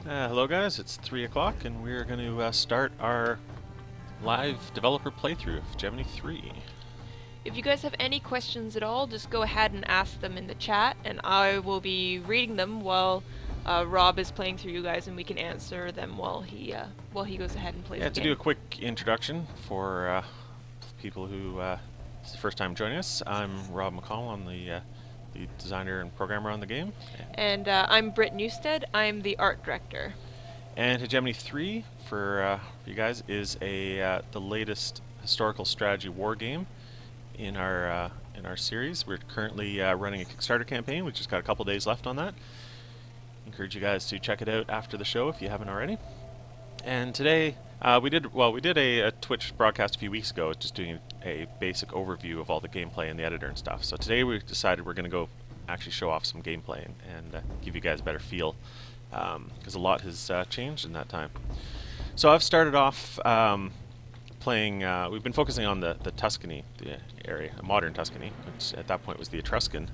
Hello guys, it's 3 o'clock and we're going to start our live developer playthrough of Hegemony 3. If you guys have any questions at all, just go ahead and ask them in the chat, and I will be reading them while Rob is playing through you guys, and we can answer them while he goes ahead and plays the To game. do a quick introduction for people who it's the first time joining us, I'm Rob McCall. I'm the lead designer and programmer on the game. And I'm Britt Newstead. I'm the art director. And Hegemony 3, for you guys, is the latest historical strategy war game in our series. We're currently running a Kickstarter campaign. We've just got a couple days left on that. Encourage you guys to check it out after the show if you haven't already. And today we did a Twitch broadcast a few weeks ago, just doing a basic overview of all the gameplay and the editor and stuff. So today we decided we're going to go actually show off some gameplay and give you guys a better feel, because a lot has changed in that time. So I've started off playing. We've been focusing on the Tuscany, the area, modern Tuscany, which at that point was the Etruscan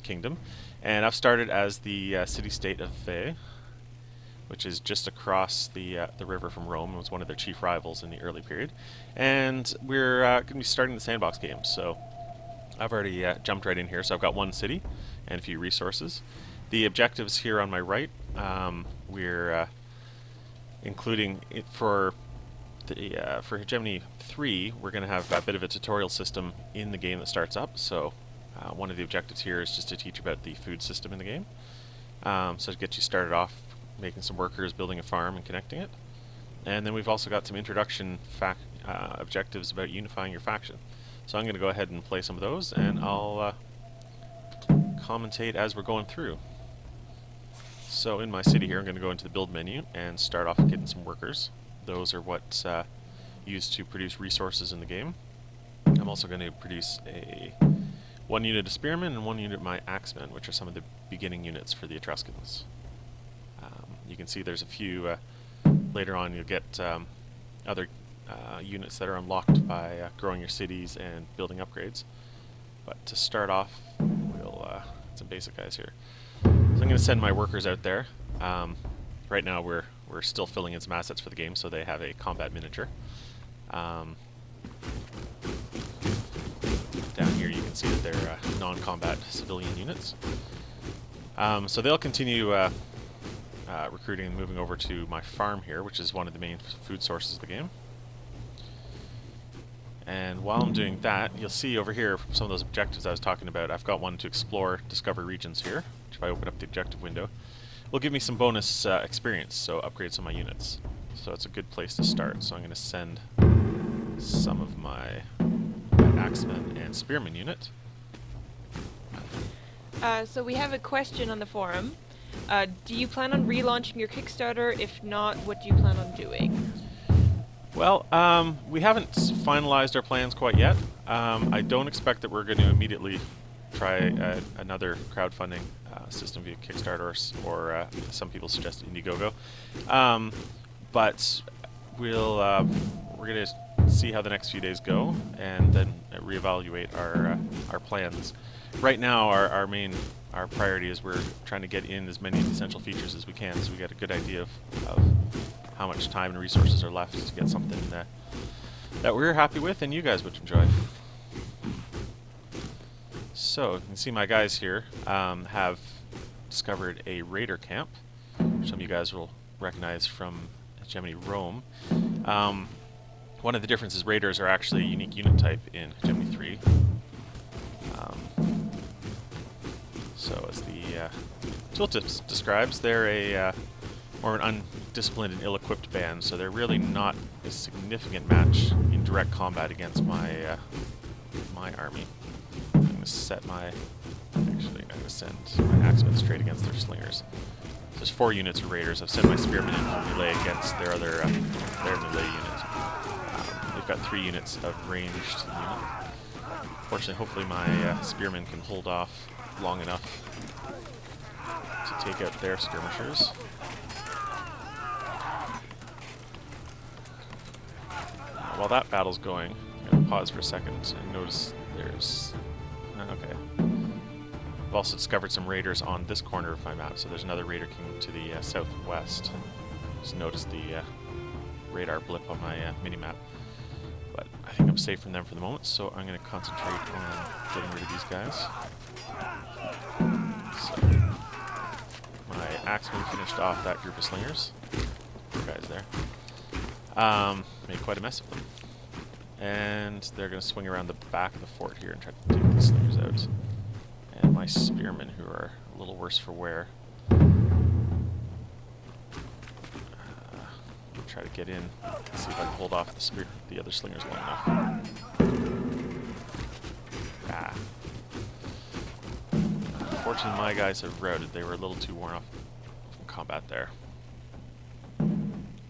kingdom, and I've started as the city-state of Veii, which is just across the river from Rome. It was one of their chief rivals in the early period, and we're going to be starting the sandbox game. So I've already jumped right in here. So I've got one city and a few resources. The objectives here on my right, we're including it for Hegemony 3, we're going to have a bit of a tutorial system in the game that starts up. So one of the objectives here is just to teach about the food system in the game. So to get you started off, making some workers, building a farm, and connecting it. And then we've also got some introduction objectives about unifying your faction. So I'm going to go ahead and play some of those, and I'll commentate as we're going through. So in my city here, I'm going to go into the build menu and start off getting some workers. Those are what's used to produce resources in the game. I'm also going to produce one unit of spearmen and one unit of my axemen, which are some of the beginning units for the Etruscans. You can see there's a few, later on you'll get other units that are unlocked by growing your cities and building upgrades. But to start off, we'll some basic guys here. So I'm going to send my workers out there. Right now we're still filling in some assets for the game, so they have a combat miniature. Down here you can see that they're non-combat civilian units. So they'll continue recruiting and moving over to my farm here, which is one of the main food sources of the game. And while I'm doing that, you'll see over here some of those objectives I was talking about. I've got one to explore, discover regions here, which if I open up the objective window, will give me some bonus experience, so upgrade some of my units. So it's a good place to start. So I'm going to send some of my axemen and spearmen unit. So we have a question on the forum. Do you plan on relaunching your Kickstarter? If not, what do you plan on doing? Well, we haven't finalized our plans quite yet. I don't expect that we're going to immediately try another crowdfunding system via Kickstarter or some people suggest Indiegogo. But we're going to see how the next few days go and then reevaluate our plans. Right now, our priority is we're trying to get in as many essential features as we can, so we get a good idea of how much time and resources are left to get something that we're happy with and you guys would enjoy. So you can see my guys here have discovered a raider camp, which some of you guys will recognize from Hegemony Rome. One of the differences, raiders are actually a unique unit type in Hegemony 3. So as the tooltip describes, they're a more an undisciplined and ill-equipped band, so they're really not a significant match in direct combat against my my army. I'm going to set my... Actually, I'm going to send my axemen straight against their slingers. So there's 4 units of raiders. I've sent my spearmen in for melee against their other their melee unit. They've got 3 units of ranged unit. Fortunately, hopefully my spearmen can hold off long enough to take out their skirmishers. While that battle's going, I'm going to pause for a second and notice there's... okay. I've also discovered some raiders on this corner of my map. So there's another raider kingdom to the southwest. Just noticed the radar blip on my mini-map. But I think I'm safe from them for the moment, so I'm going to concentrate on getting rid of these guys. So, my axeman finished off that group of slingers. Two guys there. Made quite a mess of them. And they're going to swing around the back of the fort here and try to take these slingers out. And my spearmen, who are a little worse for wear, try to get in and see if I can hold off the other slingers long enough. Unfortunately, my guys have routed. They were a little too worn off from combat there.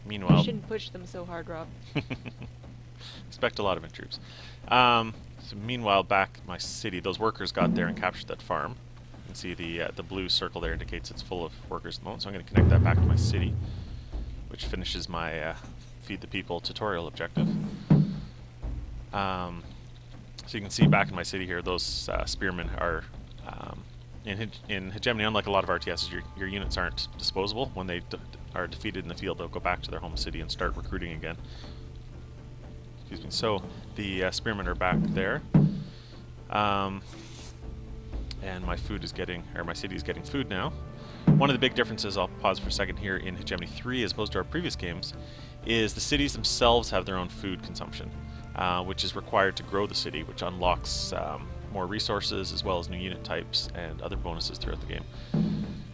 Meanwhile, You shouldn't push them so hard, Rob. expect a lot of troops. So meanwhile, back in my city, those workers got there and captured that farm. You can see the blue circle there indicates it's full of workers at the moment. So I'm going to connect that back to my city, which finishes my Feed the People tutorial objective. So you can see back in my city here, those spearmen are, in Hegemony, unlike a lot of RTSs, your units aren't disposable. When they are defeated in the field, they'll go back to their home city and start recruiting again. Excuse me. So the spearmen are back there. And my city is getting food now. One of the big differences, I'll pause for a second here, in Hegemony 3 as opposed to our previous games, is the cities themselves have their own food consumption, which is required to grow the city, which unlocks more resources as well as new unit types and other bonuses throughout the game.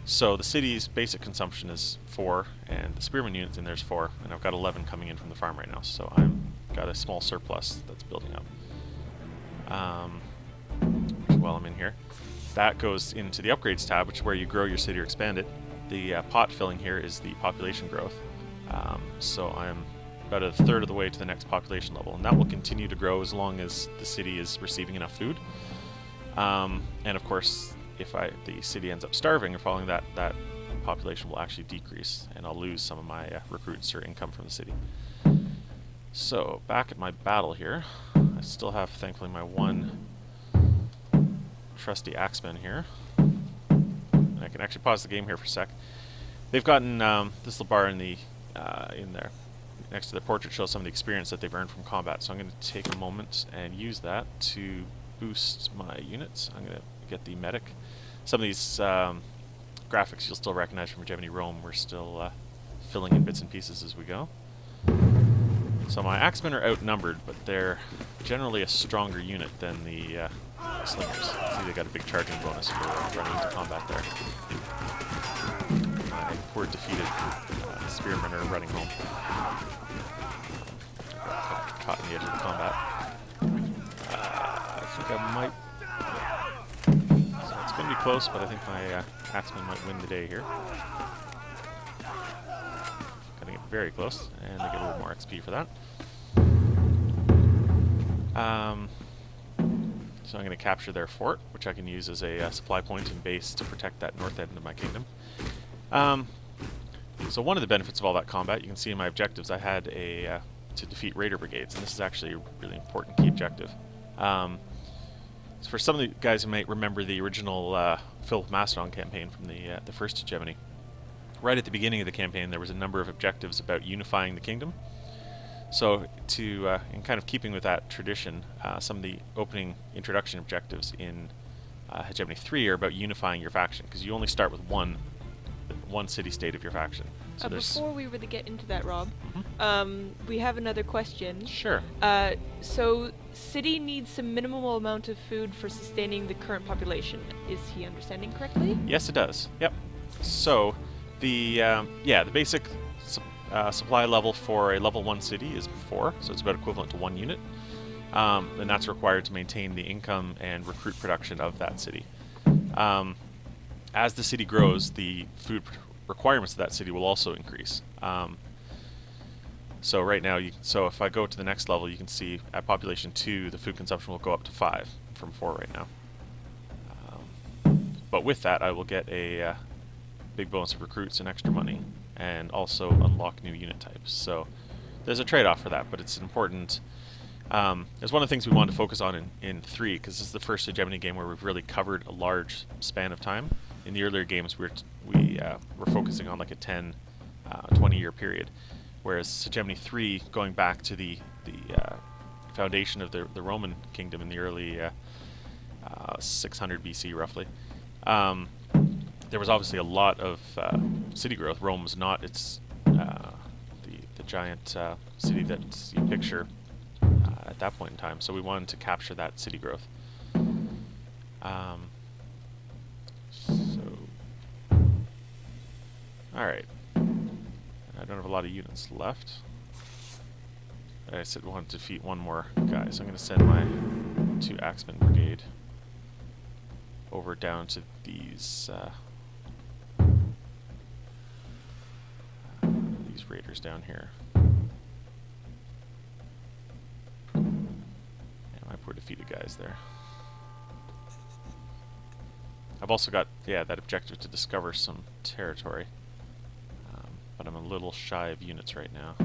So the city's basic consumption is 4, and the spearman units in there's 4, and I've got 11 coming in from the farm right now, so I've got a small surplus that's building up. While I'm in here, that goes into the upgrades tab, which is where you grow your city or expand it. The pot filling here is the population growth. So I'm about a third of the way to the next population level, and that will continue to grow as long as the city is receiving enough food. And of course, if the city ends up starving or falling, that population will actually decrease, and I'll lose some of my recruits or income from the city. So back at my battle here, I still have, thankfully, my one trusty axeman here. And I can actually pause the game here for a sec. They've gotten this little bar in there next to the portrait shows some of the experience that they've earned from combat. So I'm going to take a moment and use that to boost my units. I'm going to get the medic. Some of these graphics you'll still recognize from Hegemony Rome. We're still filling in bits and pieces as we go. So my axemen are outnumbered, but they're generally a stronger unit than the slingers. See, they got a big charging bonus for running into combat there. My poor defeated spearmen are running home. Caught in the edge of the combat. I think I might... So it's going to be close, but I think my axemen might win the day here. Getting it very close, and I get a little more XP for that. So I'm going to capture their fort, which I can use as a supply point and base to protect that north end of my kingdom. So one of the benefits of all that combat, you can see in my objectives, I had to defeat raider brigades, and this is actually a really important key objective. So for some of the guys who might remember the original Philip Mastodon campaign from the first Hegemony, right at the beginning of the campaign there was a number of objectives about unifying the kingdom. So in kind of keeping with that tradition, some of the opening introduction objectives in Hegemony 3 are about unifying your faction, because you only start with one city-state of your faction. So Before we really get into that, Rob, Mhm. we have another question. Sure. So, city needs some minimal amount of food for sustaining the current population. Is he understanding correctly? Yes, it does. Yep. So the basic supply level for a level 1 city is 4, so it's about equivalent to 1 unit. And that's required to maintain the income and recruit production of that city. As the city grows, the food requirements of that city will also increase. So right now, if I go to the next level, you can see at population 2, the food consumption will go up to 5 from 4 right now. But with that, I will get a big bonus of recruits and extra money, and also unlock new unit types. So there's a trade-off for that, but it's an important It's one of the things we wanted to focus on in 3, because this is the first Hegemony game where we've really covered a large span of time. In the earlier games, we were focusing on like a 10, 20-year period, whereas Hegemony 3, going back to the foundation of the Roman kingdom in the early 600 BC, roughly, there was obviously a lot of city growth. Rome was not the giant city that you picture at that point in time, so we wanted to capture that city growth. Alright. I don't have a lot of units left. I said we want to defeat one more guy, so I'm going to send my 2 Axemen Brigade over down to these raiders down here. My poor defeated guys there. I've also got, that objective to discover some territory. But I'm a little shy of units right now.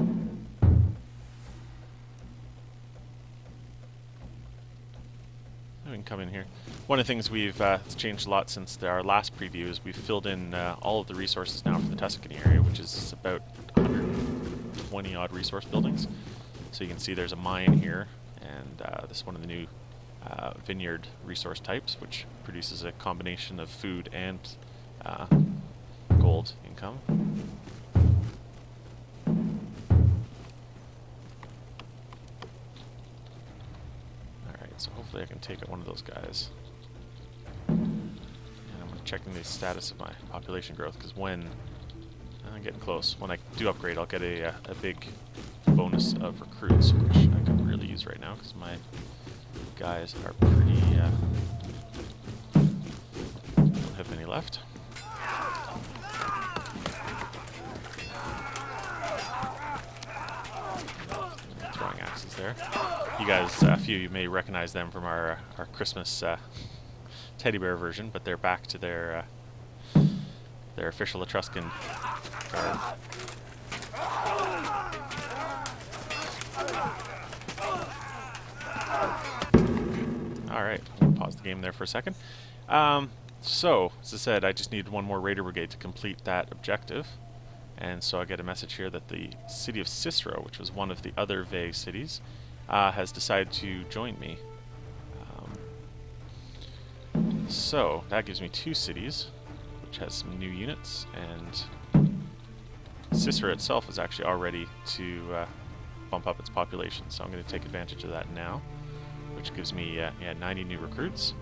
We can come in here. One of the things we've it's changed a lot since our last preview is we've filled in all of the resources now for the Tuscany area, which is about 120 odd resource buildings. So you can see there's a mine here, and this is one of the new vineyard resource types, which produces a combination of food and gold income. Alright, so hopefully I can take out one of those guys. And I'm checking the status of my population growth, because when I'm getting close. When I do upgrade, I'll get a big bonus of recruits, which I can really use right now, because my guys are pretty... don't have many left. Throwing axes there. You guys, a few of you may recognize them from our Christmas teddy bear version, but they're back to their official Etruscan garb. Alright, I'll pause the game there for a second. So, as I said, I just need one more Raider Brigade to complete that objective. And so I get a message here that the city of Cicero, which was one of the other vague cities, has decided to join me. So, that gives me 2 cities, which has some new units, and Cicero itself is actually all ready to bump up its population, so I'm going to take advantage of that now, which gives me 90 new recruits.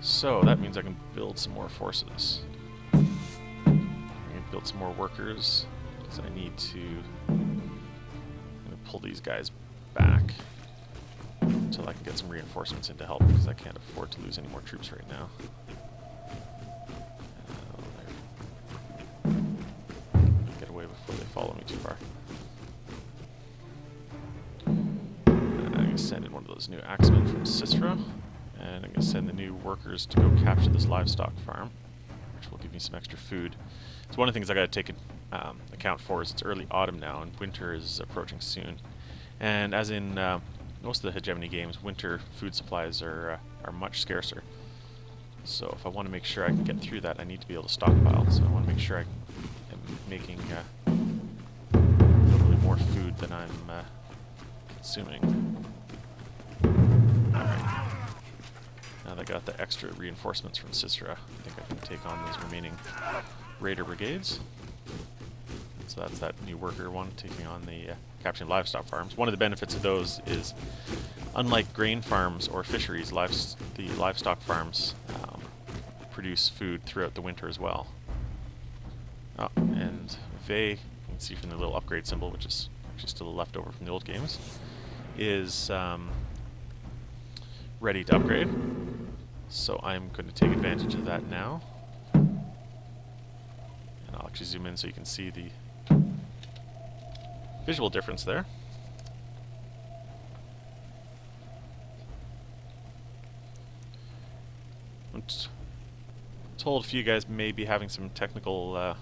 So that means I can build some more forces. I can build some more workers, because I need to pull these guys back until I can get some reinforcements in to help, because I can't afford to lose any more troops right now. Get away before they follow me too far. I'm going to send in one of those new axemen from Cicero, and I'm going to send the new workers to go capture this livestock farm, which will give me some extra food. So one of the things I got to take account for is it's early autumn now, and winter is approaching soon. And as in most of the Hegemony games, winter food supplies are much scarcer. So if I want to make sure I can get through that, I need to be able to stockpile. So I want to make sure I am making probably more food than I'm consuming. Alright. Now that I got the extra reinforcements from Cicero, I think I can take on these remaining Raider Brigades. So that's that new worker one taking on the capturing livestock farms. One of the benefits of those is, unlike grain farms or fisheries, the livestock farms produce food throughout the winter as well. Oh, and Vey, you can see from the little upgrade symbol, which is actually still left over from the old games, is ready to upgrade. So I'm going to take advantage of that now. And I'll actually zoom in so you can see the visual difference there. I'm told a few guys may be having some technical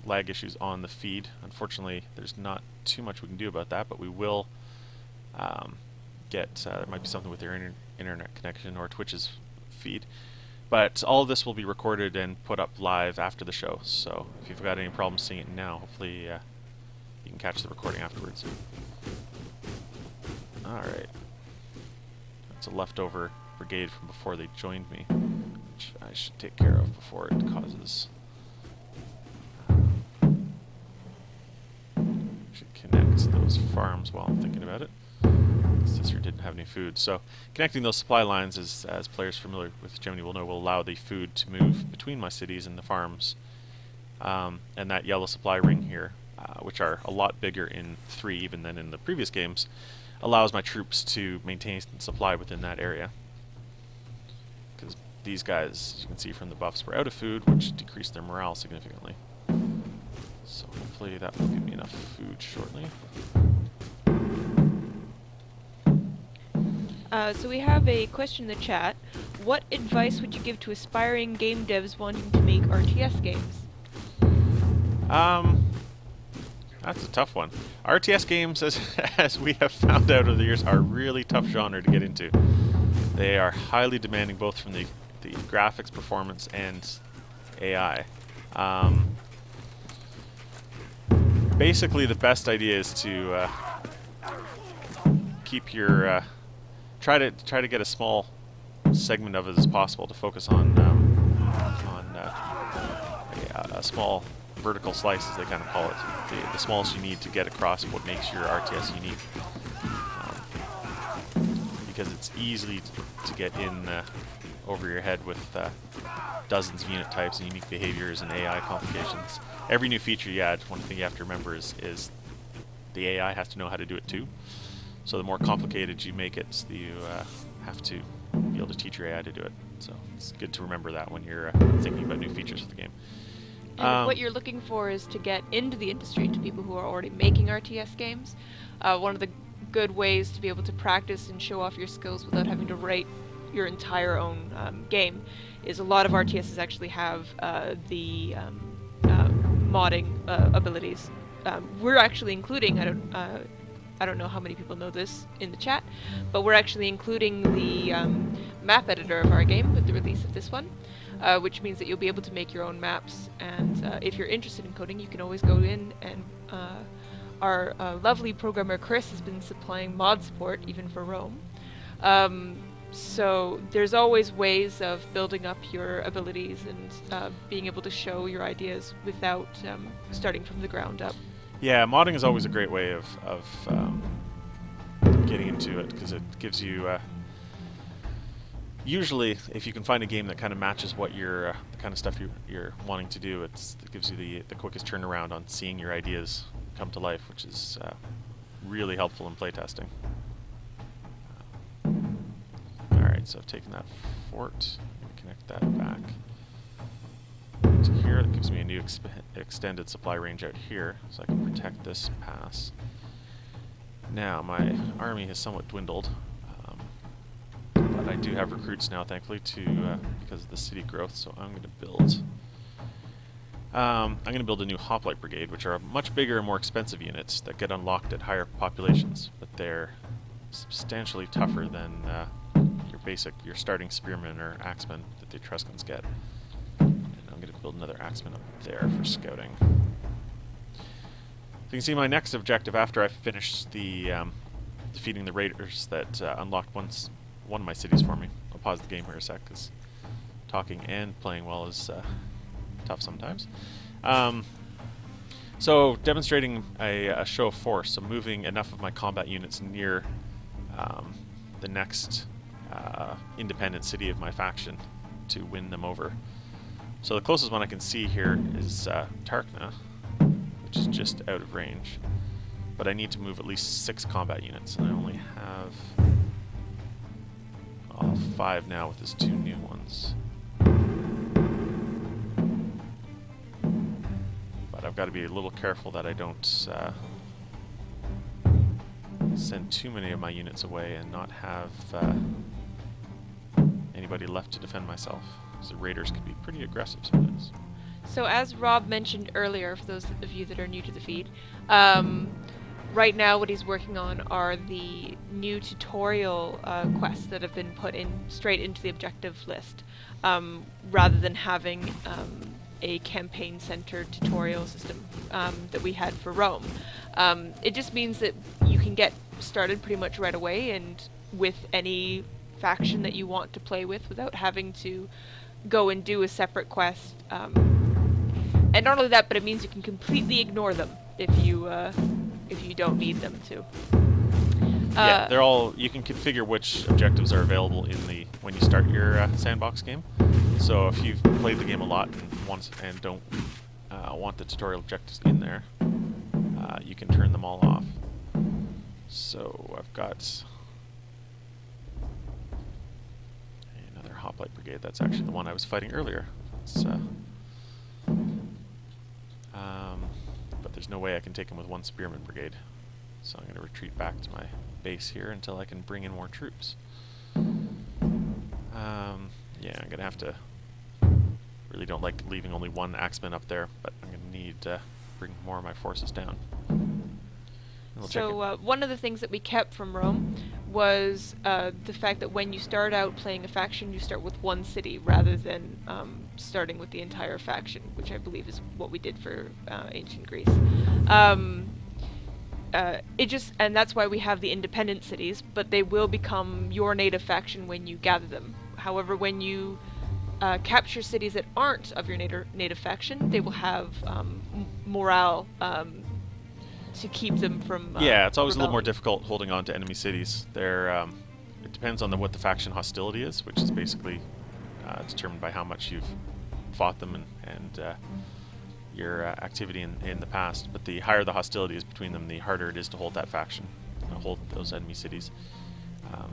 lag issues on the feed. Unfortunately, there's not too much we can do about that, but we will there might be something with your internet connection or Twitch's feed. But all of this will be recorded and put up live after the show. So if you've got any problems seeing it now, hopefully you can catch the recording afterwards. Alright. That's a leftover brigade from before they joined me, which I should take care of before it causes... should connect those farms while I'm thinking about it. This here didn't have any food. So connecting those supply lines, as players familiar with Hegemony will know, will allow the food to move between my cities and the farms. And that yellow supply ring here, which are a lot bigger in 3 even than in the previous games, allows my troops to maintain supply within that area. Because these guys, as you can see from the buffs, were out of food, which decreased their morale significantly. So hopefully that will give me enough food shortly. So we have a question in the chat. What advice would you give to aspiring game devs wanting to make RTS games? That's a tough one. RTS games, as we have found out over the years, are a really tough genre to get into. They are highly demanding both from the graphics, performance, and AI. Basically, the best idea is to keep your try to get a small segment of it as possible to focus on a small vertical slice, as they kind of call it, the smallest you need to get across what makes your RTS unique. Because it's easy to get in over your head with dozens of unit types and unique behaviors and AI complications. Every new feature you add, one thing you have to remember is the AI has to know how to do it too. So the more complicated you make it, you have to be able to teach your AI to do it. So it's good to remember that when you're thinking about new features for the game. And what you're looking for is to get into the industry, to people who are already making RTS games. One of the good ways to be able to practice and show off your skills without having to write your entire own game is a lot of RTSs actually have the modding abilities. We're actually including, I don't know how many people know this in the chat, but we're actually including the map editor of our game with the release of this one, which means that you'll be able to make your own maps, and if you're interested in coding, you can always go in, and our lovely programmer Chris has been supplying mod support even for Rome. So there's always ways of building up your abilities and being able to show your ideas without starting from the ground up. Yeah, modding is always a great way of getting into it, because it gives you usually, if you can find a game that kind of matches what the kind of stuff you're wanting to do, it gives you the quickest turnaround on seeing your ideas come to life, which is really helpful in playtesting. Alright, so I've taken that fort, connect that back to here. That gives me a new extended supply range out here, so I can protect this pass. Now, my army has somewhat dwindled, but I do have recruits now, thankfully, because of the city growth, so I'm going to build a new hoplite brigade, which are much bigger and more expensive units that get unlocked at higher populations, but they're substantially tougher than your starting spearmen or axemen that the Etruscans get. And I'm going to build another axeman up there for scouting. So you can see my next objective after I finish the defeating the raiders that unlocked one of my cities for me. I'll pause the game here a sec, because talking and playing well is tough sometimes. So demonstrating a show of force, so moving enough of my combat units near the next independent city of my faction to win them over. So the closest one I can see here is Tarkna, which is just out of range. But I need to move at least 6 combat units, and I only have 5 now with these 2 new ones. But I've got to be a little careful that I don't send too many of my units away and not have anybody left to defend myself, because the raiders can be pretty aggressive sometimes. So as Rob mentioned earlier, for those of you that are new to the feed, right now what he's working on are the new tutorial quests that have been put in straight into the objective list, rather than having a campaign-centered tutorial system that we had for Rome. It just means that you can get started pretty much right away and with any faction that you want to play with without having to go and do a separate quest. And not only that, but it means you can completely ignore them if you don't need them to. Yeah, they're all. You can configure which objectives are available in the when you start your sandbox game. So if you've played the game a lot and don't want the tutorial objectives in there, you can turn them all off. So I've got another hoplite brigade. That's actually the one I was fighting earlier. But there's no way I can take him with one spearman brigade. So I'm going to retreat back to my base here until I can bring in more troops. Yeah, I'm going to have to... Really don't like leaving only one axeman up there, but I'm going to need to bring more of my forces down. So one of the things that we kept from Rome was the fact that when you start out playing a faction, you start with one city rather than starting with the entire faction, which I believe is what we did for ancient Greece. And that's why we have the independent cities, but they will become your native faction when you gather them. However, when you capture cities that aren't of your native faction, they will have morale to keep them from yeah, it's always rebelling. a little more difficult holding on to enemy cities. It depends on what the faction hostility is, which is basically determined by how much you've fought them and your activity in the past. But the higher the hostility is between them, the harder it is to hold that faction, hold those enemy cities.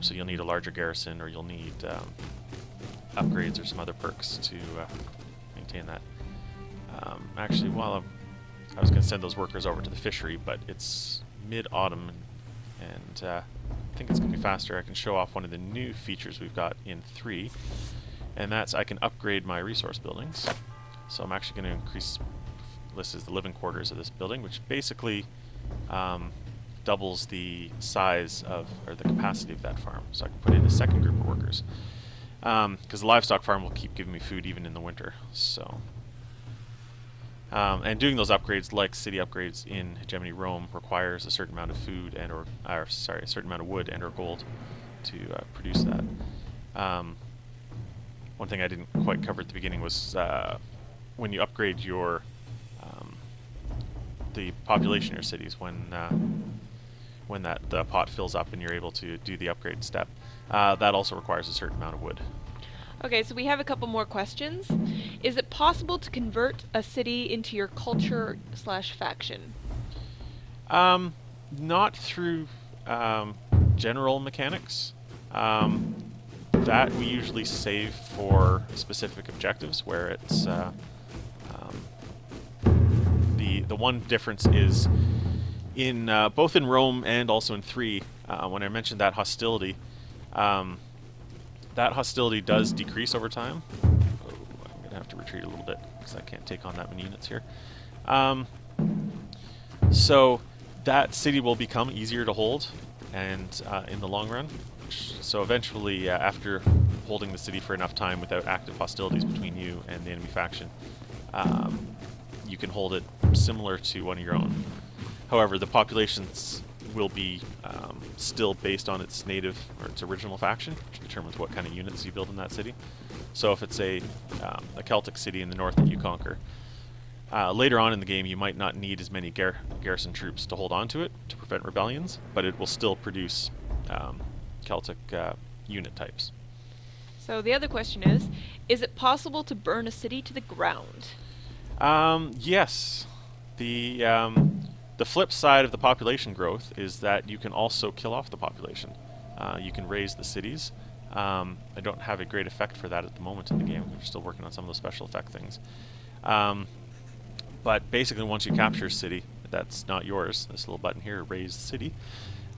So you'll need a larger garrison, or you'll need upgrades or some other perks to maintain that. Actually, while I was going to send those workers over to the fishery, but it's mid-autumn, and I think it's going to be faster. I can show off one of the new features we've got in 3, and that's I can upgrade my resource buildings. So I'm actually going to increase, this is the living quarters of this building, which basically doubles the size of, or the capacity of that farm. So I can put in a second group of workers. Because the livestock farm will keep giving me food even in the winter. So, and doing those upgrades, like city upgrades in Hegemony Rome, requires a certain amount of food a certain amount of wood and/or gold to produce that. One thing I didn't quite cover at the beginning was when you upgrade your the population of your cities, when the pot fills up and you're able to do the upgrade step. That also requires a certain amount of wood. Okay, so we have a couple more questions. Is it possible to convert a city into your culture/faction? Not through general mechanics. That we usually save for specific objectives, where it's the one difference is in both in Rome and also in 3. When I mentioned that hostility. That hostility does decrease over time. Oh, I'm going to have to retreat a little bit because I can't take on that many units here. So that city will become easier to hold, and in the long run. So eventually, after holding the city for enough time without active hostilities between you and the enemy faction, you can hold it similar to one of your own. However, the populations will be still based on its native or its original faction, which determines what kind of units you build in that city. So if it's a Celtic city in the north that you conquer, later on in the game you might not need as many garrison troops to hold on to it to prevent rebellions, but it will still produce Celtic unit types. So the other question is it possible to burn a city to the ground? Yes. The flip side of the population growth is that you can also kill off the population. You can raise the cities. I don't have a great effect for that at the moment in the game. We're still working on some of those special effect things. But basically, once you capture a city that's not yours, this little button here, raise city,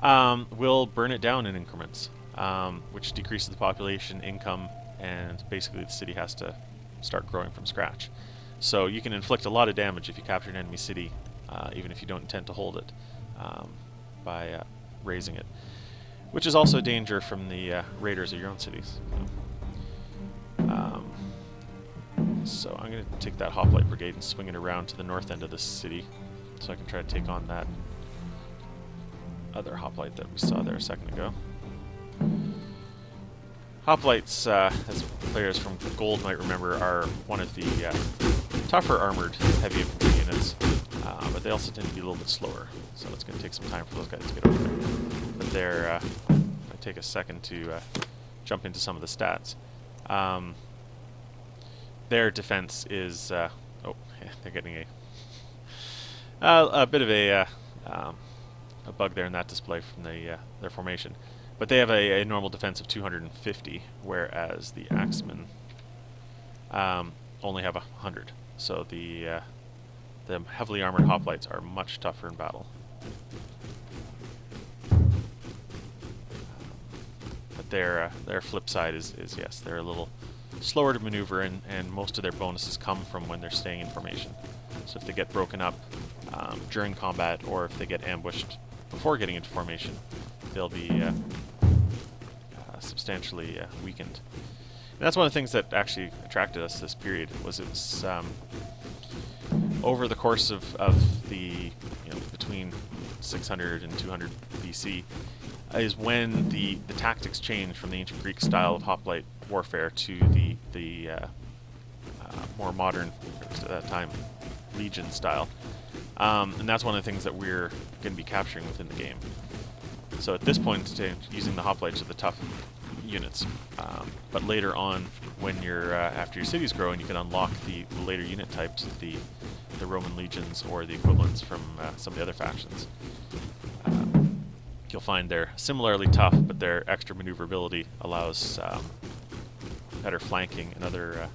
will burn it down in increments, which decreases the population, income, and basically the city has to start growing from scratch. So you can inflict a lot of damage if you capture an enemy city, even if you don't intend to hold it. by raising it, which is also a danger from the raiders of your own cities. So I'm going to take that Hoplite Brigade and swing it around to the north end of the city, so I can try to take on that other Hoplite that we saw there a second ago. Hoplites, as players from Gold might remember, are one of the tougher armored heavy infantry units, but they also tend to be a little bit slower, so it's going to take some time for those guys to get over there. But they're, I take a second to jump into some of the stats. Their defense is, oh, they're getting a bit of a bug there in that display from the their formation. But they have a normal defense of 250, whereas the Axemen only have 100. So the heavily armored hoplites are much tougher in battle. But their flip side is yes, they're a little slower to maneuver, and most of their bonuses come from when they're staying in formation. So if they get broken up during combat, or if they get ambushed before getting into formation, they'll be substantially weakened. And that's one of the things that actually attracted us this period. Was it was over the course of the between 600 and 200 BC is when the tactics changed from the ancient Greek style of hoplite warfare to the more modern, at that time, legion style. And that's one of the things that we're going to be capturing within the game. So at this point, using the hoplites are the tough units. But later on, when you're after your cities grow and you can unlock the later unit types, the Roman legions or the equivalents from some of the other factions, you'll find they're similarly tough, but their extra maneuverability allows better flanking and other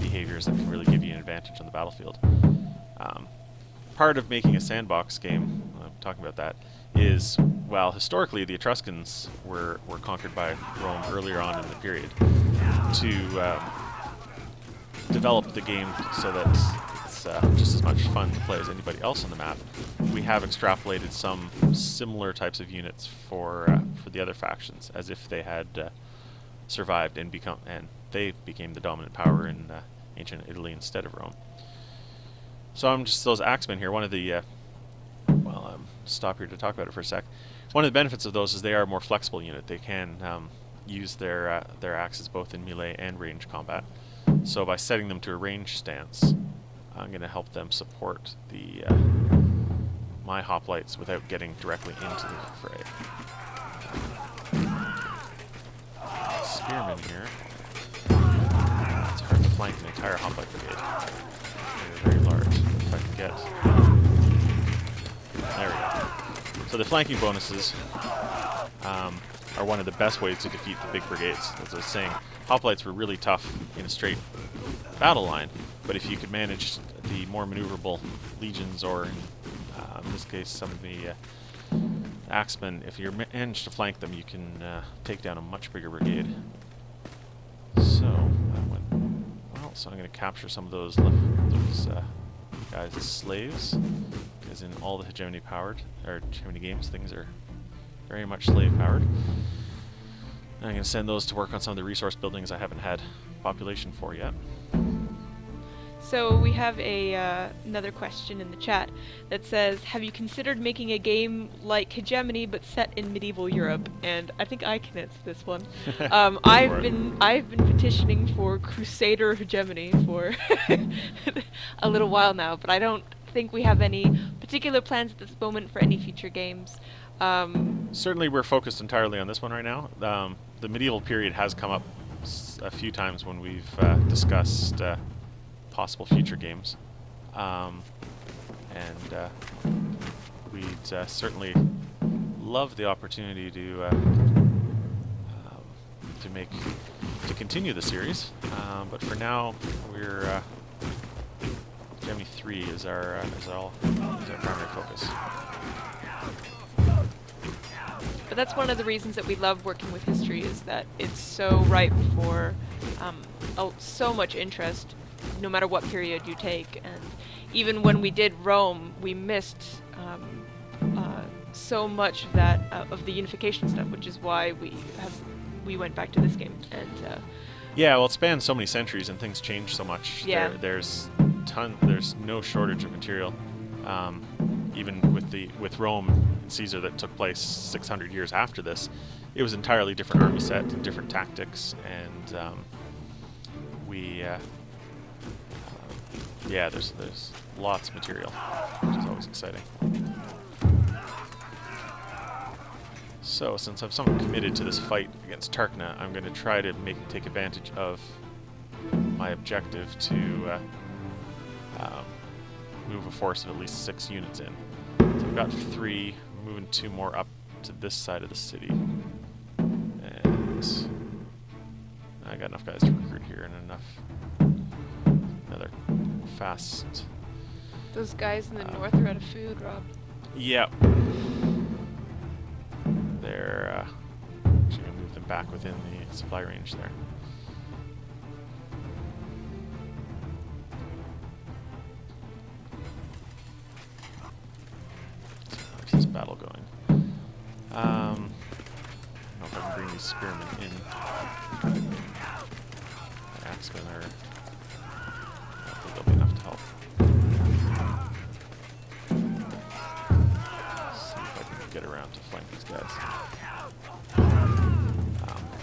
behaviors that can really give you an advantage on the battlefield. Part of making a sandbox game, I'm talking about that, is, well, historically the Etruscans were conquered by Rome earlier on in the period. To develop the game so that it's just as much fun to play as anybody else on the map, we have extrapolated some similar types of units for the other factions, as if they had survived and they became the dominant power in ancient Italy instead of Rome. So I'm just those axemen here. One of the stop here to talk about it for a sec. One of the benefits of those is they are a more flexible unit. They can use their axes both in melee and range combat. So by setting them to a range stance, I'm going to help them support the my hoplites without getting directly into the fray. Spearmen here. It's hard to flank an entire hoplite brigade. They're very large. If I can get... There we go. So the flanking bonuses are one of the best ways to defeat the big brigades. As I was saying, hoplites were really tough in a straight battle line, but if you could manage the more maneuverable legions, or in this case some of the axemen, if you manage to flank them, you can take down a much bigger brigade. So that went well. So I'm going to capture some of those guys as slaves, because in all the Hegemony games, things are very much slave powered. And I'm going to send those to work on some of the resource buildings I haven't had population for yet. So we have another question in the chat that says, have you considered making a game like Hegemony but set in medieval Europe? And I think I can answer this one. I've been petitioning for Crusader Hegemony for a little while now, but I don't think we have any particular plans at this moment for any future games. Certainly we're focused entirely on this one right now. The medieval period has come up a few times when we've discussed possible future games, and we'd certainly love the opportunity to continue the series. But for now, we're Hegemony III is our primary focus. But that's one of the reasons that we love working with history, is that it's so ripe for so much interest, no matter what period you take. And even when we did Rome, we missed so much of that of the unification stuff, which is why we went back to this game. And Yeah, well, it spans so many centuries and things change so much. Yeah. There's no shortage of material. Even with Rome and Caesar that took place 600 years after this, it was entirely different army set, different tactics, and yeah, there's lots of material, which is always exciting. So, since I'm somewhat committed to this fight against Tarkna, I'm going to try to take advantage of my objective to move a force of at least 6 units in. So I've got 3, I'm moving 2 more up to this side of the city. And I got enough guys to recruit here and another fast... those guys in the north are out of food, Rob. Yep. They're actually going to move them back within the supply range there. How's this battle going? I don't know if I can bring these spearmen in. The axemen are... I don't think they'll be enough to help. See if I can get around to flank these guys.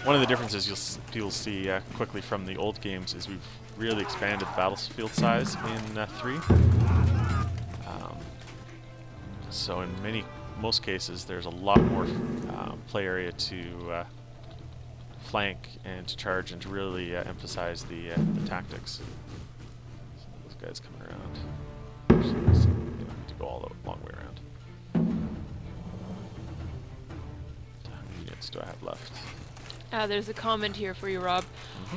One of the differences you'll see quickly from the old games is we've really expanded the battlefield size in 3. So in most cases, there's a lot more play area to flank and to charge and to really emphasize the tactics. So those guys coming around. Actually, they don't need to go all the long way around. How many units do I have left? There's a comment here for you, Rob.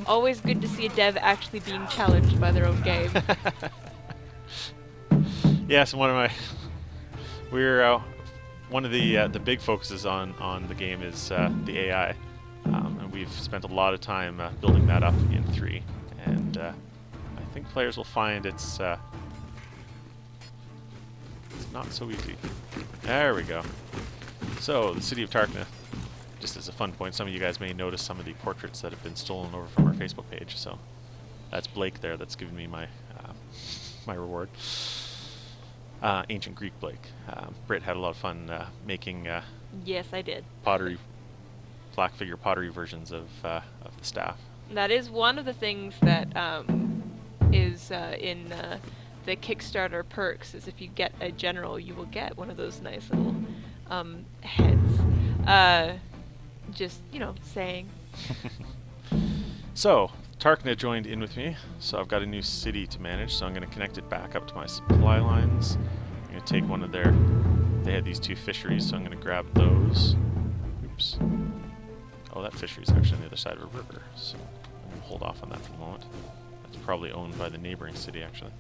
Always good to see a dev actually being challenged by their own game. Yes, one of the big focuses on the game is the AI, and we've spent a lot of time building that up in 3, and I think players will find it's not so easy. There we go. So the city of Tarkna. Just as a fun point, some of you guys may notice some of the portraits that have been stolen over from our Facebook page. So that's Blake there. That's given me my my reward. Ancient Greek Blake. Britt had a lot of fun making Yes, I did. pottery, black figure pottery versions of the staff. That is one of the things that is in the Kickstarter perks. Is if you get a general, you will get one of those nice little heads. Just, saying. So, Tarkna joined in with me, so I've got a new city to manage, so I'm going to connect it back up to my supply lines. I'm going to take one of their... They had these 2 fisheries, so I'm going to grab those. Oops. Oh, that fishery is actually on the other side of a river, so I'm going to hold off on that for the moment. That's probably owned by the neighboring city, actually.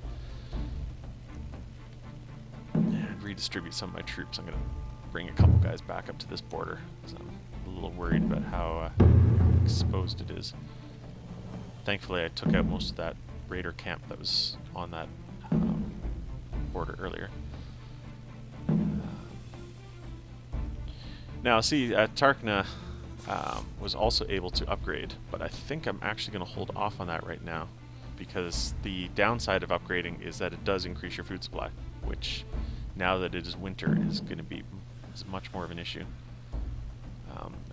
And redistribute some of my troops. I'm going to bring a couple guys back up to this border, so I'm a little worried about how exposed it is. Thankfully, I took out most of that raider camp that was on that border earlier. Now, see, Tarkna was also able to upgrade, but I think I'm actually going to hold off on that right now, because the downside of upgrading is that it does increase your food supply, which, now that it is winter, is going to be much more of an issue.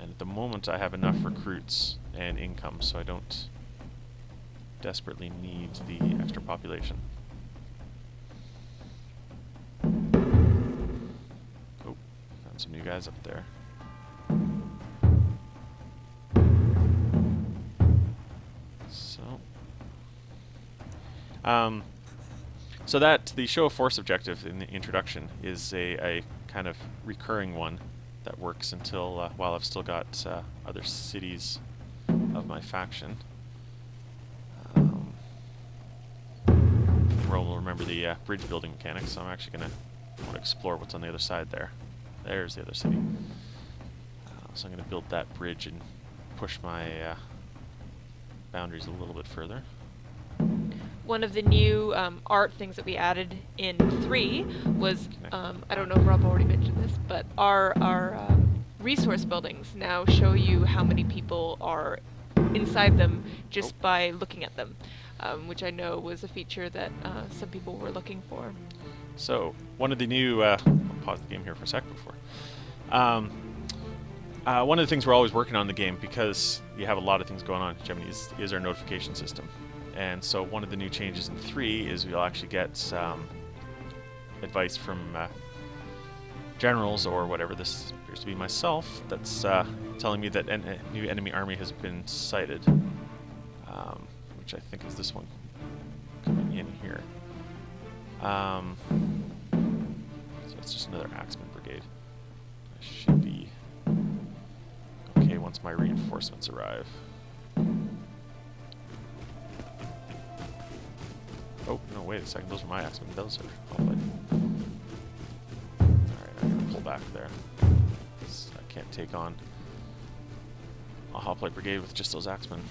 And at the moment, I have enough recruits and income, so I don't desperately need the extra population. Oh, found some new guys up there. So that the show of force objective in the introduction is a kind of recurring one that works until while I've still got other cities of my faction. Rome will remember the bridge building mechanics, so I'm actually going to want to explore what's on the other side there. There's the other city. So I'm going to build that bridge and push my boundaries a little bit further. one of the new art things that we added in 3 was, I don't know if Rob already mentioned this, but our resource buildings now show you how many people are inside them just by looking at them, which I know was a feature that some people were looking for. So one of the new, I'll pause the game here for a second before. One of the things we're always working on in the game, because you have a lot of things going on, Hegemony, is our notification system. And so one of the new changes in 3 is we'll actually get advice from generals or whatever. This appears to be myself. That's telling me that a new enemy army has been sighted, which I think is this one coming in here. So it's just another Axeman brigade. I should be okay once my reinforcements arrive. Oh, no, wait a second. Those are my Axemen. Those are hoplite. Alright, I'm going to pull back there. I can't take on a hoplite brigade with just those Axemen.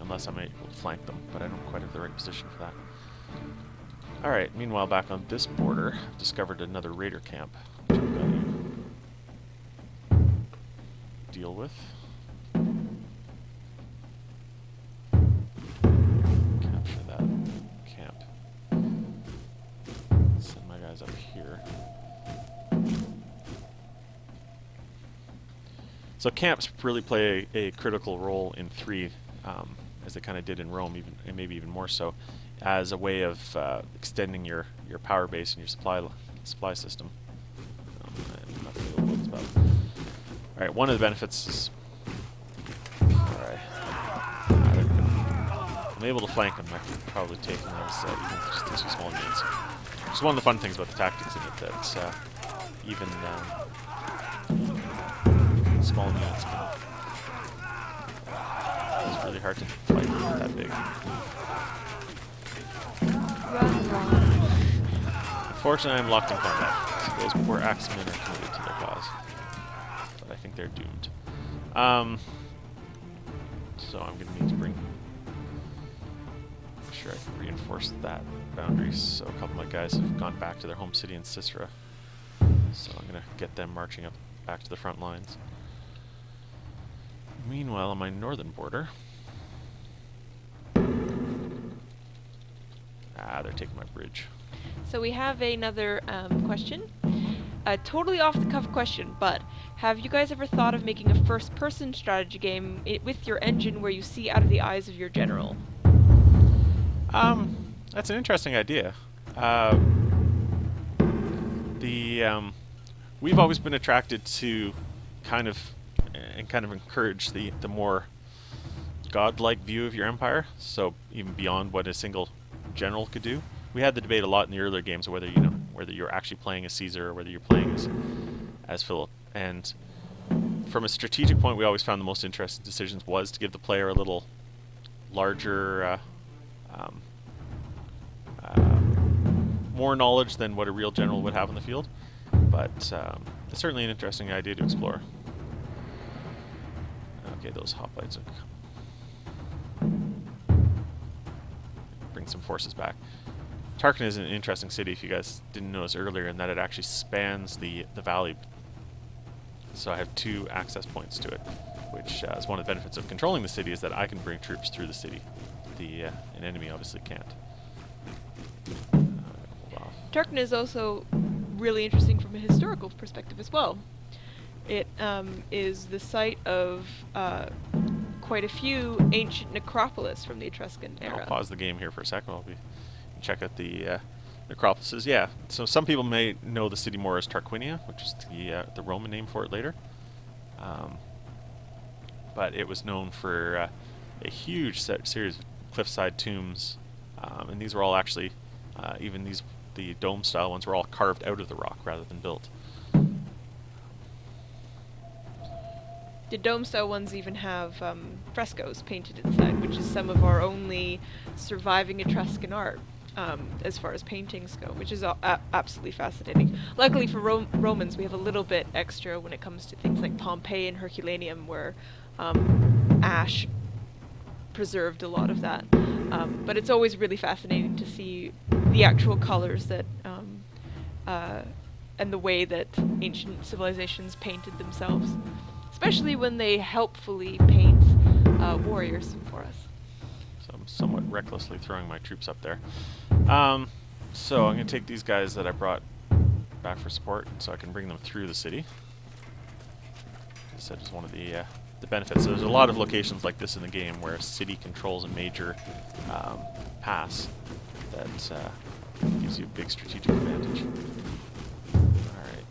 Unless I'm able to flank them, but I don't quite have the right position for that. Alright, meanwhile, back on this border, I've discovered another raider camp, which I'm going to deal with. Capture that camp. Send my guys up here. So camps really play a critical role in 3, as they kind of did in Rome, even and maybe even more so, as a way of extending your power base and your supply system. Alright, one of the benefits is... Alright. I'm able to flank them. I can probably take them as even just 2 small units. It's one of the fun things about the tactics in it, that even small units can... It's really hard to fight that big. Unfortunately, I'm locked in combat. Those poor Axemen are committed to their cause. But I think they're doomed. So I'm going to need to make sure I can reinforce that boundary. So a couple of my guys have gone back to their home city in Sisera. So I'm going to get them marching up back to the front lines. Meanwhile, on my northern border... they're taking my bridge. So we have another question. A totally off-the-cuff question, but have you guys ever thought of making a first-person strategy game with your engine where you see out of the eyes of your general? That's an interesting idea. We've always been attracted to kind of encourage the more godlike view of your empire. So even beyond what a single general could do. We had the debate a lot in the earlier games whether whether you're actually playing as Caesar or whether you're playing as Philip. And from a strategic point, we always found the most interesting decisions was to give the player a little larger, more knowledge than what a real general would have in the field. But it's certainly an interesting idea to explore. Okay, those hoplites are bring some forces back. Tarkin is an interesting city, if you guys didn't notice earlier, in that it actually spans the valley. So I have 2 access points to it, which is one of the benefits of controlling the city, is that I can bring troops through the city. An enemy obviously can't. Hold off. Tarkin is also really interesting from a historical perspective as well. It is the site of quite a few ancient necropolis from the Etruscan era. I'll pause the game here for a second while we check out the necropolises. Yeah, so some people may know the city more as Tarquinia, which is the Roman name for it later. But it was known for a huge series of cliffside tombs, and these were all actually, even the dome-style ones, were all carved out of the rock rather than built. The dome-style ones even have frescoes painted inside, which is some of our only surviving Etruscan art as far as paintings go, which is absolutely fascinating. Luckily for Romans, we have a little bit extra when it comes to things like Pompeii and Herculaneum, where ash preserved a lot of that. But it's always really fascinating to see the actual colors that and the way that ancient civilizations painted themselves, especially when they helpfully paint warriors for us. So I'm somewhat recklessly throwing my troops up there. So I'm going to take these guys that I brought back for support so I can bring them through the city. As I said, is one of the benefits. So there's a lot of locations like this in the game where a city controls a major pass that gives you a big strategic advantage. Alright.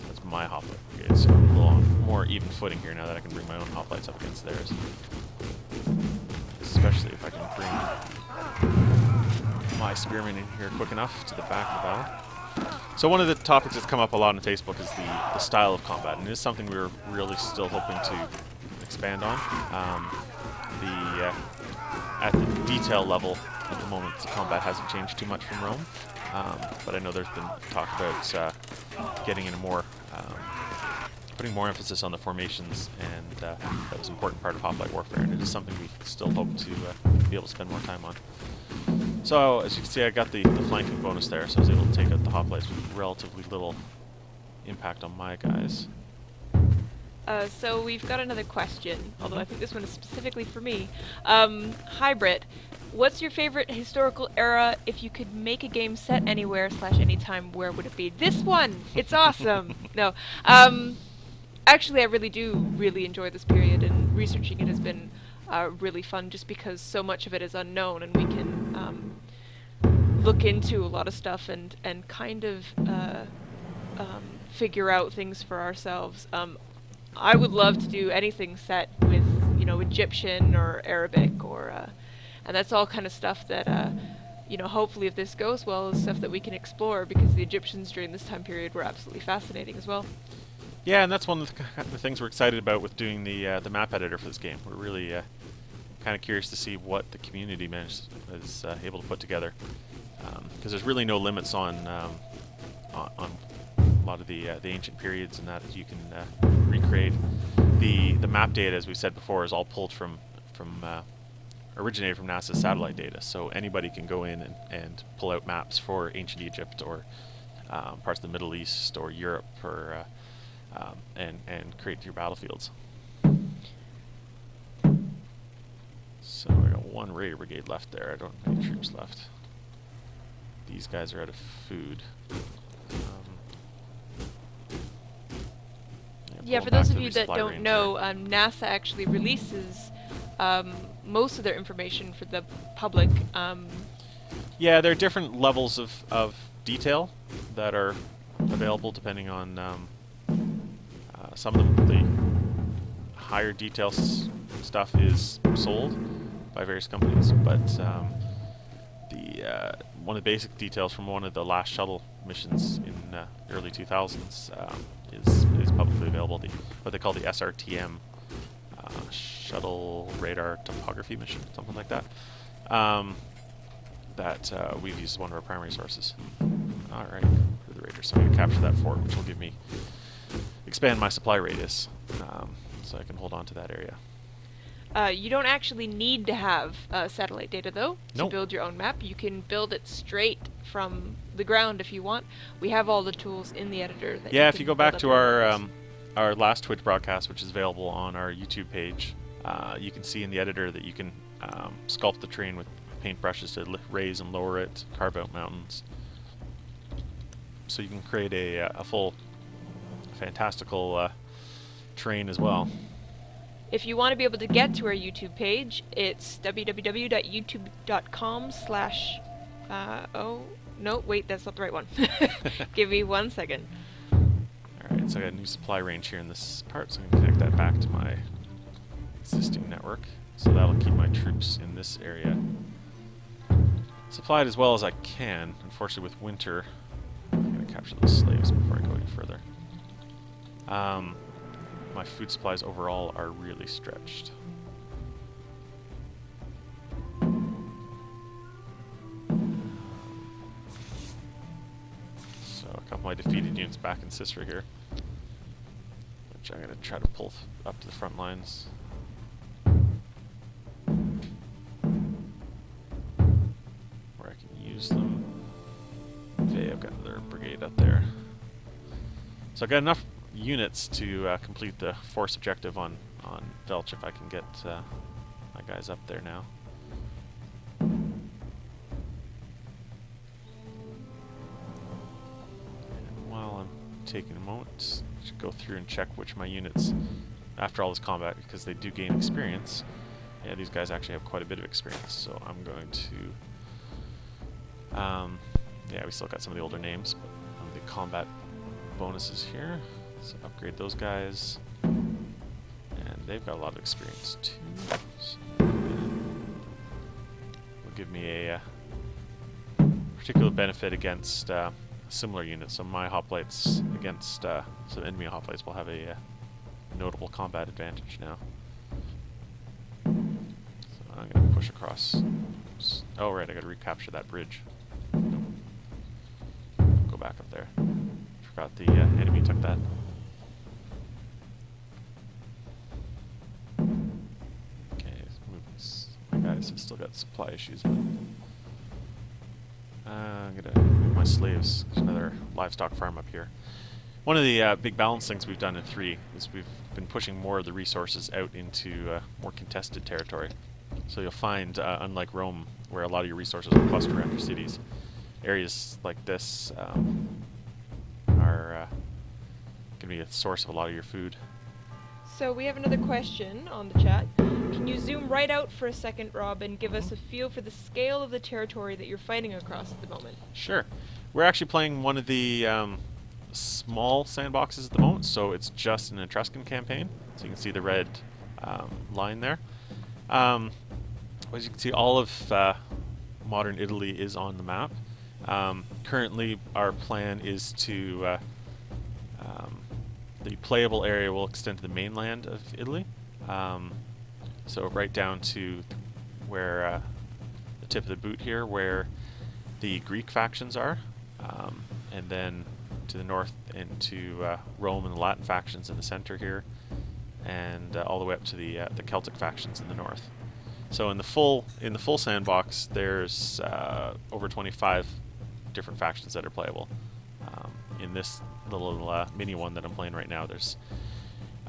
That's my hoplite brigade, so I'm a little on more even footing here now that I can bring my own hoplites up against theirs. Especially if I can bring my spearmen in here quick enough to the back of the battle. So one of the topics that's come up a lot on Facebook is the style of combat, and it is something we're really still hoping to expand on. At the detail level, at the moment, the combat hasn't changed too much from Rome, but I know there's been talk about getting in a more, putting more emphasis on the formations, and that was an important part of hoplite warfare, and it is something we still hope to be able to spend more time on. So, as you can see, I got the flanking bonus there, so I was able to take out the hoplites with relatively little impact on my guys. So we've got another question, although I think this one is specifically for me. Hi Britt, what's your favorite historical era? If you could make a game set anywhere / anytime, where would it be? This one! It's awesome! No. Actually, I really do really enjoy this period, and researching it has been really fun just because so much of it is unknown, and we can look into a lot of stuff and kind of figure out things for ourselves. I would love to do anything set with, Egyptian or Arabic or, and that's all kind of stuff that, hopefully if this goes well, is stuff that we can explore, because the Egyptians during this time period were absolutely fascinating as well. Yeah, and that's one of the things we're excited about with doing the map editor for this game. We're really kind of curious to see what the community is able to put together, because there's really no limits on a lot of the ancient periods and that you can recreate. The map data, as we said before, is all pulled from originated from NASA's satellite data. So anybody can go in and pull out maps for ancient Egypt or parts of the Middle East or Europe or and create your battlefields. So I got one raider brigade left there. I don't have any troops left. These guys are out of food. Yeah, for those of you that don't know, NASA actually releases most of their information for the public. Yeah, there are different levels of detail that are available depending on some of the higher detail stuff is sold by various companies, but one of the basic details from one of the last shuttle missions in early 2000s is publicly available. What they call the SRTM shuttle radar topography mission, something like that. That we've used as one of our primary sources. All right, for the raiders, so I'm going to capture that fort, which will give me expand my supply radius, so I can hold on to that area. You don't actually need to have satellite data, though, to Nope. build your own map. You can build it straight from the ground if you want. We have all the tools in the editor. That Yeah, you if you can go back build to up our last Twitch broadcast, which is available on our YouTube page, you can see in the editor that you can sculpt the terrain with paintbrushes to raise and lower it, carve out mountains. So you can create a full fantastical terrain as well. If you want to be able to get to our YouTube page, it's www.youtube.com/ oh, no, wait, that's not the right one. Give me 1 second. Alright, so I got a new supply range here in this part, so I'm going to connect that back to my existing network. So that'll keep my troops in this area supplied as well as I can. Unfortunately, with winter, I'm going to capture those slaves before I go any further. My food supplies overall are really stretched. So a couple of my defeated units back in Sisra here, which I'm going to try to pull up to the front lines. use them. Okay, I've got another brigade up there. So I've got enough units to complete the force objective on Velch if I can get my guys up there now. And while I'm taking a moment to go through and check which my units, after all this combat, because they do gain experience. Yeah, these guys actually have quite a bit of experience, so I'm going to... yeah, we still got some of the older names, but the combat bonuses here. So upgrade those guys. And they've got a lot of experience too. So will give me a particular benefit against similar units. So my hoplites against some enemy hoplites will have a notable combat advantage now. So I'm going to push across. Oops. Oh right, I got to recapture that bridge. Go back up there. Forgot the enemy took that. Okay, my guys have still got supply issues, but I'm gonna move my slaves. There's another livestock farm up here. One of the big balance things we've done in 3 is we've been pushing more of the resources out into more contested territory. So you'll find, unlike Rome, where a lot of your resources are clustered around your cities, areas like this are going to be a source of a lot of your food. So we have another question on the chat. Can you zoom right out for a second, Rob, and give us a feel for the scale of the territory that you're fighting across at the moment? Sure. We're actually playing one of the small sandboxes at the moment, so it's just an Etruscan campaign. So you can see the red line there. As you can see, all of modern Italy is on the map. Currently, our plan is to the playable area will extend to the mainland of Italy, so right down to where the tip of the boot here, where the Greek factions are, and then to the north into Rome and the Latin factions in the center here, and all the way up to the Celtic factions in the north. So in the full sandbox, there's over 25 different factions that are playable. In this little mini one that I'm playing right now, there's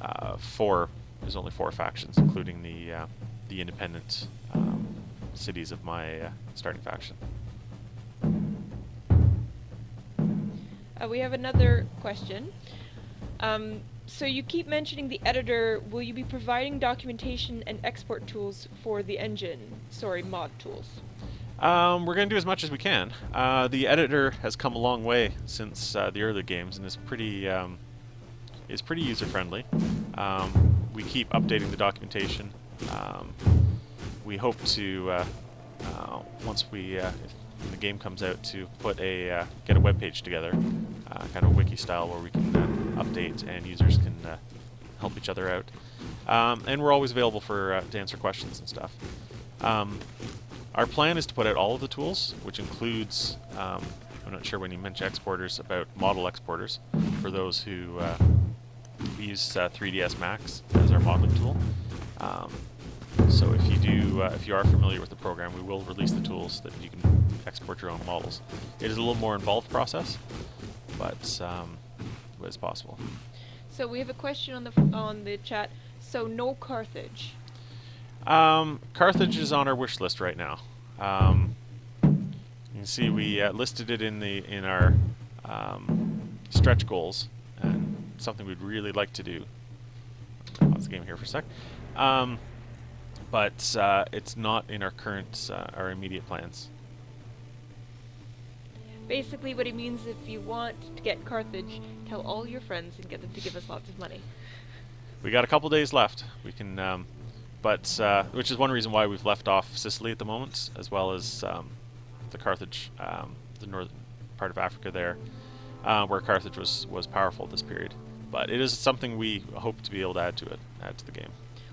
only 4 factions, including the independent cities of my starting faction. We have another question. So you keep mentioning the editor. Will you be providing documentation and export tools for the engine? Sorry, mod tools. We're going to do as much as we can. The editor has come a long way since the early games and is pretty user-friendly. We keep updating the documentation. We hope to, once if the game comes out, to put get a web page together, kind of a wiki style, where we can update and users can help each other out. And we're always available to answer questions and stuff. Our plan is to put out all of the tools, which includes, I'm not sure when you mention exporters, about model exporters, for those who use 3ds Max as our modeling tool. So if you are familiar with the program, we will release the tools that you can export your own models. It is a little more involved process, but it's possible. So we have a question on the chat. So no Carthage. Carthage is on our wish list right now. You can see we listed it in our stretch goals, and something we'd really like to do. Pause the game here for a sec. But it's not in our current, our immediate plans. Basically, what he means, if you want to get Carthage, tell all your friends and get them to give us lots of money. We got a couple days left. We can. Which is one reason why we've left off Sicily at the moment, as well as the Carthage, the northern part of Africa there, where Carthage was powerful at this period. But it is something we hope to be able to add to the game.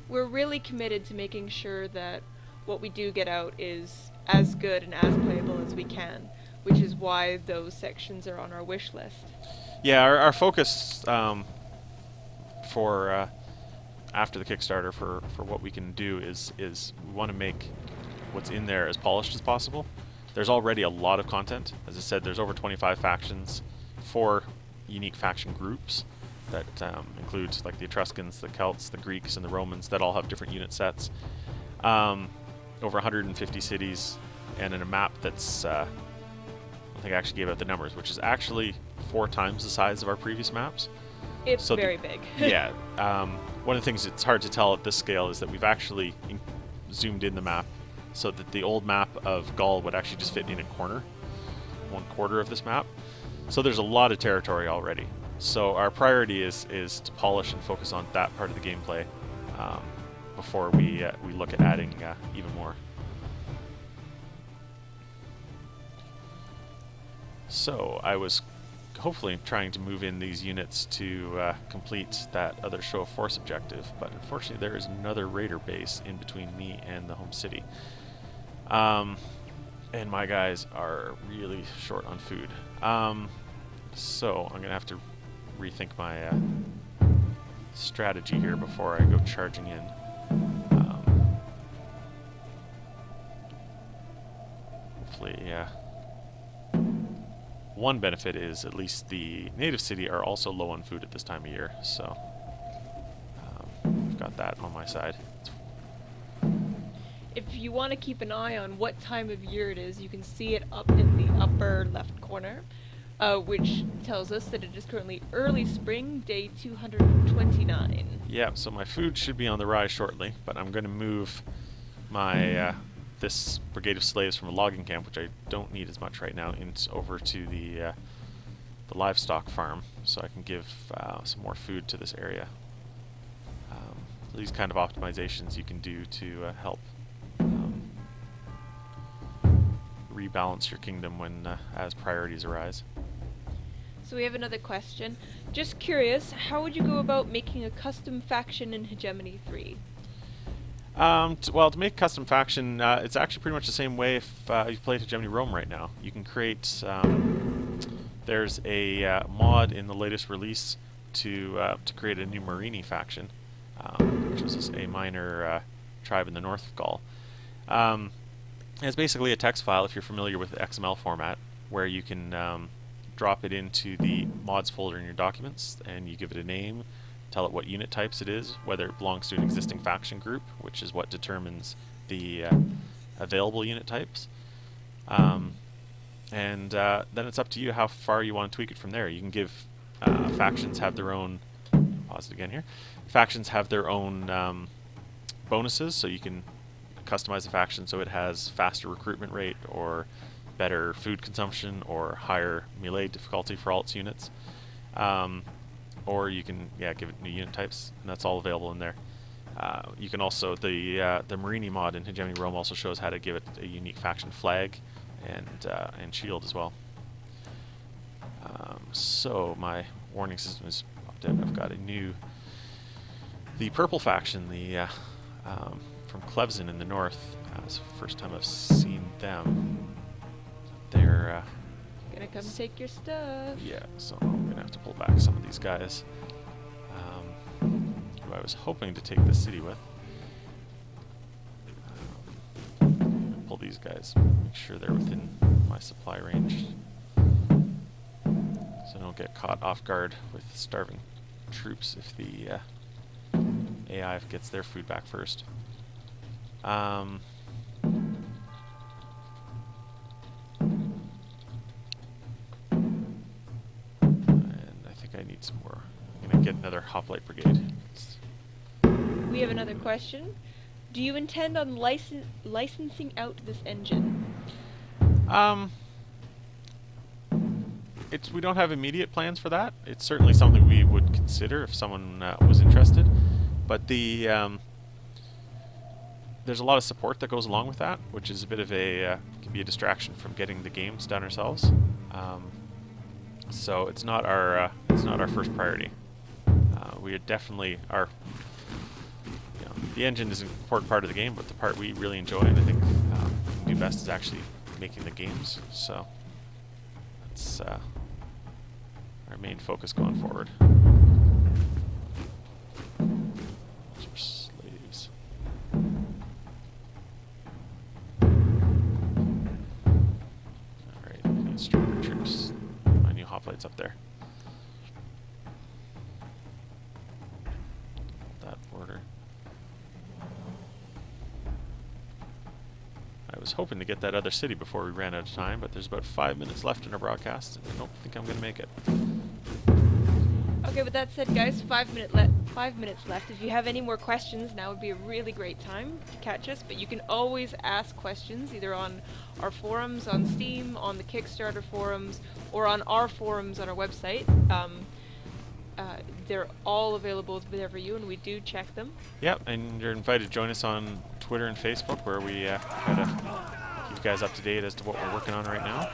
We're really committed to making sure that what we do get out is as good and as playable as we can, which is why those sections are on our wish list. Yeah, our focus for after the Kickstarter for what we can do is we want to make what's in there as polished as possible. there's already a lot of content. As I said, there's over 25 factions, 4 unique faction groups that include like the Etruscans, the Celts, the Greeks, and the Romans that all have different unit sets. Over 150 cities, and in a map that's, I don't think I actually gave out the numbers, which is actually 4 times the size of our previous maps. It's So very big. Yeah. One of the things that's hard to tell at this scale is that we've actually zoomed in the map so that the old map of Gaul would actually just fit in a corner, 1/4 of this map. So there's a lot of territory already. So our priority is to polish and focus on that part of the gameplay before we look at adding even more. So I was hopefully trying to move in these units to complete that other show of force objective, but unfortunately there is another raider base in between me and the home city. And my guys are really short on food. So I'm going to have to rethink my strategy here before I go charging in. Hopefully, one benefit is at least the native city are also low on food at this time of year, so I've got that on my side. If you want to keep an eye on what time of year it is, you can see it up in the upper left corner, which tells us that it is currently early spring, day 229. Yeah, so my food should be on the rise shortly, but I'm going to move my this brigade of slaves from a logging camp, which I don't need as much right now, over to the livestock farm, so I can give some more food to this area. These kind of optimizations you can do to help rebalance your kingdom when as priorities arise. So we have another question. Just curious, how would you go about making a custom faction in Hegemony 3? Well, to make a custom faction, it's actually pretty much the same way if you play Hegemony Rome right now. You can create, there's a mod in the latest release to create a new Marini faction, which was a minor tribe in the north of Gaul. It's basically a text file, if you're familiar with the XML format, where you can drop it into the mods folder in your documents, and you give it a name, tell it what unit types it is, whether it belongs to an existing faction group, which is what determines the available unit types. And then it's up to you how far you want to tweak it from there. You can give factions have their own, pause it again here, factions have their own bonuses, so you can customize a faction so it has faster recruitment rate or better food consumption or higher melee difficulty for all its units. Or you can give it new unit types, and that's all available in there. You can also, the Marini mod in Hegemony Rome also shows how to give it a unique faction flag and shield as well. So my warning system is updated. I've got the purple faction, the from Clevson in the north. It's the first time I've seen them. They're Gonna come take your stuff. yeah, so I'm gonna have to pull back some of these guys who I was hoping to take the city with. Pull these guys, make sure they're within my supply range, so I don't get caught off guard with starving troops if the AI gets their food back first. I need some more. I'm going to get another hoplite brigade. We have another question. Do you intend on licensing out this engine? We don't have immediate plans for that. It's certainly something we would consider if someone was interested. But there's a lot of support that goes along with that, which is a bit of can be a distraction from getting the games done ourselves. So it's not our first priority. We definitely are. The engine is an important part of the game, but the part we really enjoy and I think we can do best is actually making the games. So that's our main focus going forward. Those are slaves. stronger troops. My new hoplites up there. That border. I was hoping to get that other city before we ran out of time, but there's about 5 minutes left in our broadcast, and I don't think I'm going to make it. Okay, with that said, guys, 5 minutes left. If you have any more questions, now would be a really great time to catch us. But you can always ask questions either on our forums on Steam, on the Kickstarter forums, or on our forums on our website. They're all available there for you, and we do check them. Yep, and you're invited to join us on Twitter and Facebook, where we try to keep you guys up to date as to what we're working on right now.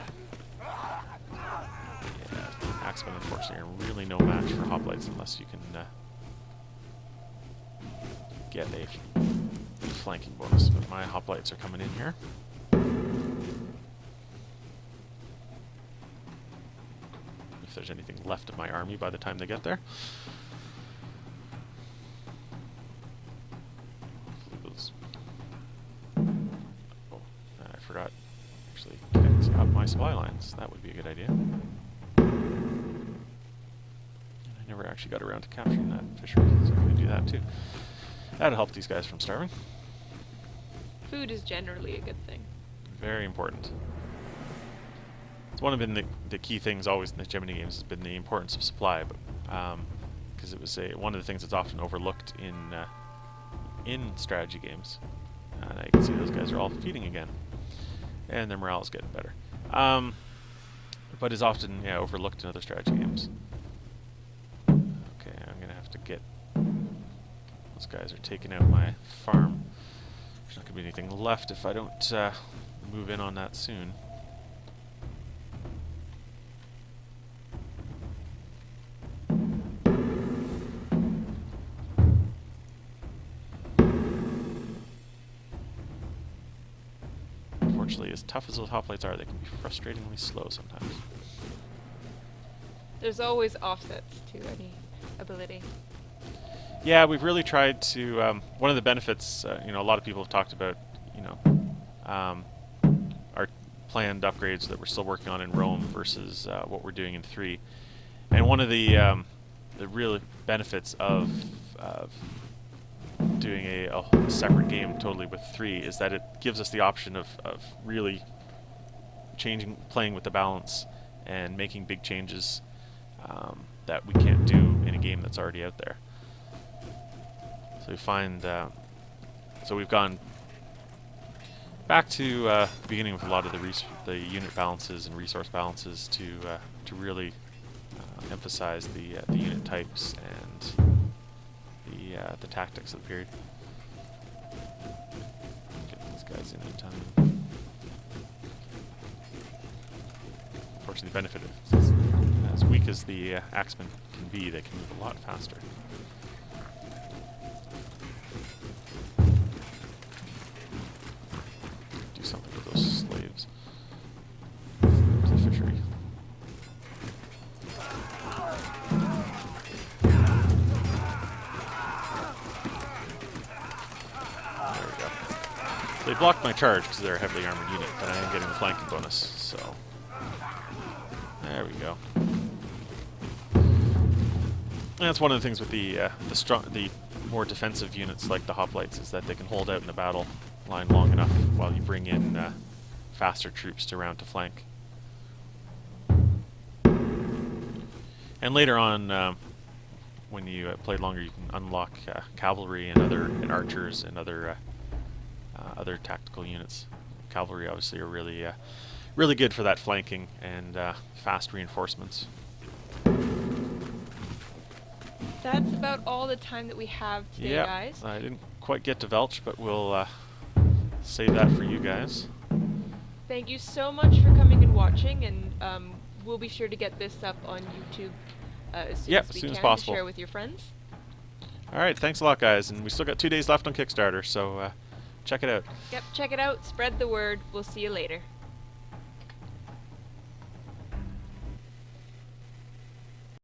Yeah, Axemen, unfortunately, are really no match for hoplites unless you can get a flanking bonus. But my hoplites are coming in here. If there's anything left of my army by the time they get there. Oh, I forgot. Actually, connect up my supply lines. That would be a good idea. And I never actually got around to capturing that fishery, so I'm going to do that too. That'll help these guys from starving. Food is generally a good thing. Very important. It's one of the key things always in the Hegemony games has been the importance of supply, but because it was one of the things that's often overlooked in strategy games. And I can see those guys are all feeding again, and their morale is getting better. But is often overlooked in other strategy games. Okay, I'm gonna have to get. Those guys are taking out my farm. There's not gonna be anything left if I don't move in on that soon. Unfortunately, as tough as those hoplites are, they can be frustratingly slow sometimes. There's always offsets to any ability. Yeah, we've really tried to. One of the benefits, a lot of people have talked about, our planned upgrades that we're still working on in Rome versus what we're doing in 3. And one of the real benefits of doing a separate game totally with 3 is that it gives us the option of really playing with the balance and making big changes that we can't do in a game that's already out there. So we find, so we've gone back to the beginning with a lot of the unit balances and resource balances to really emphasize the unit types and the tactics of the period. Get these guys in time. Unfortunately, the benefit is as weak as the Axemen can be, they can move a lot faster. Do something with those slaves. There's the fishery. There we go. They blocked my charge because they're a heavily armored unit, but I am getting the flanking bonus, so there we go. And that's one of the things with the more defensive units like the hoplites is that they can hold out in the battle line long enough while you bring in faster troops to round to flank. And later on, when you play longer, you can unlock cavalry and archers and other tactical units. Cavalry obviously are really good for that flanking and fast reinforcements. That's about all the time that we have today, guys. I didn't quite get to Velch, but we'll save that for you guys. Thank you so much for coming and watching, and we'll be sure to get this up on YouTube as soon as we can to share with your friends. All right, thanks a lot, guys, and we still got 2 days left on Kickstarter, so check it out. Yep, check it out, spread the word. We'll see you later.